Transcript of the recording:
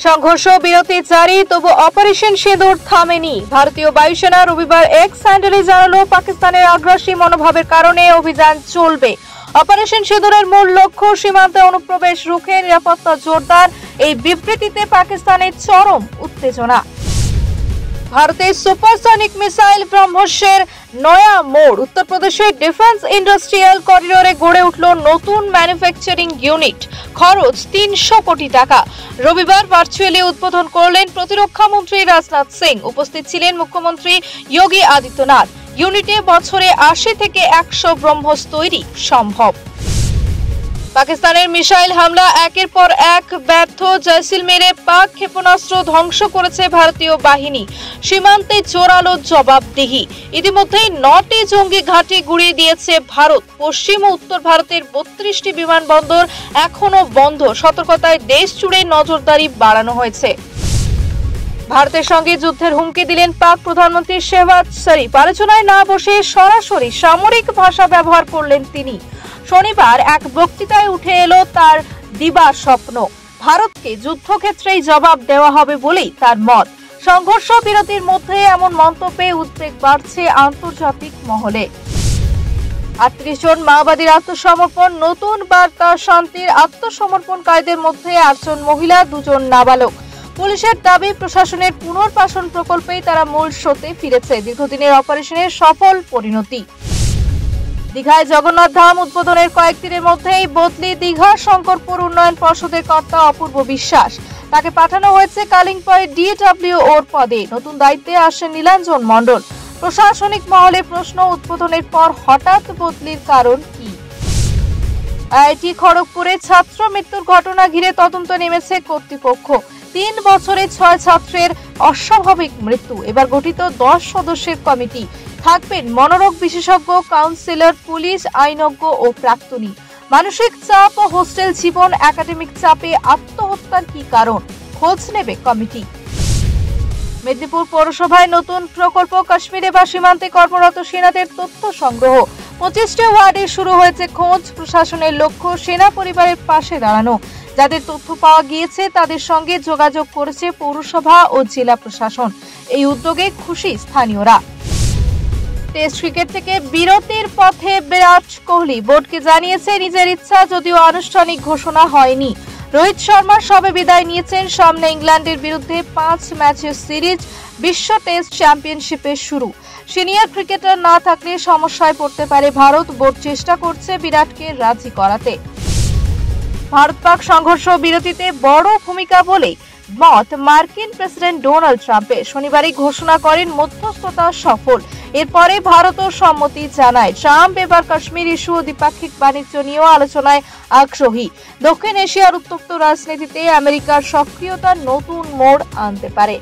সংঘর্ষ বিরতি জারি, তবু অপারেশন সিঁদুর থামেনি। ভারতীয় বায়ুসেনা রবিবার এক স্যান্ডেলে জানালো, পাকিস্তানের আগ্রাসী মনোভাবের কারণে অভিযান চলবে। অপারেশন সিঁদুরের মূল লক্ষ্য সীমান্তে অনুপ্রবেশ রুখে নিরাপত্তা জোরদার। এই বিবৃতিতে পাকিস্তানের চরম উত্তেজনা। ভারতের সুপারসনিক মিসাইল ব্রহ্মসের নয়া মোড়। উত্তরপ্রদেশের ডিফেন্স ইন্ডাস্ট্রিয়াল করিডোরে গড়ে উঠল নতুন ম্যানুফ্যাকচারিং ইউনিট, খরচ ৩০০ কোটি টাকা। রবিবার ভার্চুয়ালি উদ্বোধন করলেন প্রতিরক্ষা মন্ত্রী রাজনাথ সিং। উপস্থিত ছিলেন মুখ্যমন্ত্রী যোগী আদিত্যনাথ। ইউনিটে বছরে ৮০ থেকে ১০০ ব্রহ্মস তৈরি সম্ভব। পাকিস্তানের মিসাইল হামলা একের পর এক ব্যর্থ। জয়সলমেরে পাক ক্ষেপণাস্ত্র ধ্বংস করেছে ভারতীয় বাহিনী। সীমান্তে জোরালো জবাবদিহি। ইতিমধ্যেই ৯টি জঙ্গি ঘাঁটি গুঁড়িয়ে দিয়েছে ভারত। পশ্চিম ও উত্তর ভারতের ৩২টি বিমানবন্দর এখনো বন্ধ। সতর্কতায় দেশ জুড়ে নজরদারি বাড়ানো হয়েছে। ভারতের সঙ্গে যুদ্ধের হুমকি দিলেন পাক প্রধানমন্ত্রী শেহবাজ শরীফ। আলোচনায় না বসে সরাসরি সামরিক ভাষা ব্যবহার করলেন তিনি। শনিবার এক বক্তৃতায় উঠে এলো তার দিবা স্বপ্ন। ভারতকে যুদ্ধক্ষেত্রেই জবাব দেওয়া হবে বলেই তার মত। সংঘর্ষ বিরতির মধ্যে এমন মন্তব্যে উদ্বেগ বাড়ছে আন্তর্জাতিক মহলে। ৩৮ জন মাওবাদীর আত্মসমর্পণ, নতুন বার্তা শান্তির। আত্মসমর্পণকারীদের মধ্যে ৮ জন মহিলা, ২ জন নাবালক। পুলিশের দাবি, প্রশাসনের পুনর্বাসন প্রকল্পেই তারা মূল স্রোতে ফিরেছে। দীর্ঘদিনের অপারেশনের সফল পরিণতি। দীঘায় জগন্নাথ ধাম উদ্বোধনের কয়েকদিনের মধ্যেই বদলি দীঘা শঙ্করপুর উন্নয়ন পর্ষদের কর্তা অপূর্ব বিশ্বাস। তাকে পাঠানো হয়েছে কালিম্পং DWOর পদে। নতুন দায়িত্বে আসেন নীলাঞ্জন মণ্ডল। প্রশাসনিক মহলে প্রশ্ন, উদ্বোধনের পর হঠাৎ বদলির কারণ কি? IIT খড়গপুরে ছাত্র মৃত্যুর ঘটনা ঘিরে তদন্ত নেমেছে কর্তৃপক্ষ। ৩ বছরে ৬ ছাত্রের অস্বাভাবিক মৃত্যু। এবার গঠিত ১০ সদস্যের কমিটি। থাকবেন মনোরোগ বিশেষজ্ঞ, কাউন্সিলর, পুলিশ আইনজ্ঞ ও প্রাক্তনী। মানসিক চাপ ও হোস্টেল জীবন, একাডেমিক চাপে আত্মহত্যার কি কারণ, খোঁজ নেবে কমিটি। মেদিনীপুর পৌরসভায় নতুন প্রকল্প, কাশ্মীরে বা সীমান্তে কর্মরত সেনাদের তথ্য সংগ্রহ। 25টি ওয়ার্ডে শুরু হয়েছে খোঁজ। প্রশাসনের লক্ষ্য সেনা পরিবারের পাশে দাঁড়ানো। যাদের তথ্য পাওয়া গিয়েছে তাদের সঙ্গে যোগাযোগ করেছে পৌরসভা ও জেলা প্রশাসন। এই উদ্যোগে খুশি স্থানীয়রা। টেস্ট ক্রিকেট থেকে বিরতির পথে বিরাট কোহলি। বোর্ডকে জানিয়েছে নিজের ইচ্ছা, যদিও আনুষ্ঠানিক ঘোষণা হয়নি। রোহিত শর্মা সবে বিদায় নিয়েছেন। সামনে ইংল্যান্ডের বিরুদ্ধে 5 ম্যাচের সিরিজ। বিশ্ব টেস্ট চ্যাম্পিয়নশিপের শুরু। সিনিয়র ক্রিকেটার না থাকলে সমস্যায় পড়তে পারে ভারত। বোর্ড চেষ্টা করছে বিরাটকে রাজি করাতে। ভারত পাক সংঘর্ষ বিরতিতে বড় ভূমিকা বলে মত মার্কিন প্রেসিডেন্ট ডোনাল্ড ট্রাম্পের। শনিবারই ঘোষণা করেন মধ্যস্থতা সফল। এরপরে ভারতও সম্মতি জানায়। ট্রাম্প এবার কাশ্মীর ইস্যু ও দ্বিপাক্ষিক বাণিজ্য নিয়েও আলোচনায় আগ্রহী। দক্ষিণ এশিয়ার উত্তপ্ত রাজনীতিতে আমেরিকার সক্রিয়তা নতুন মোড় আনতে পারে।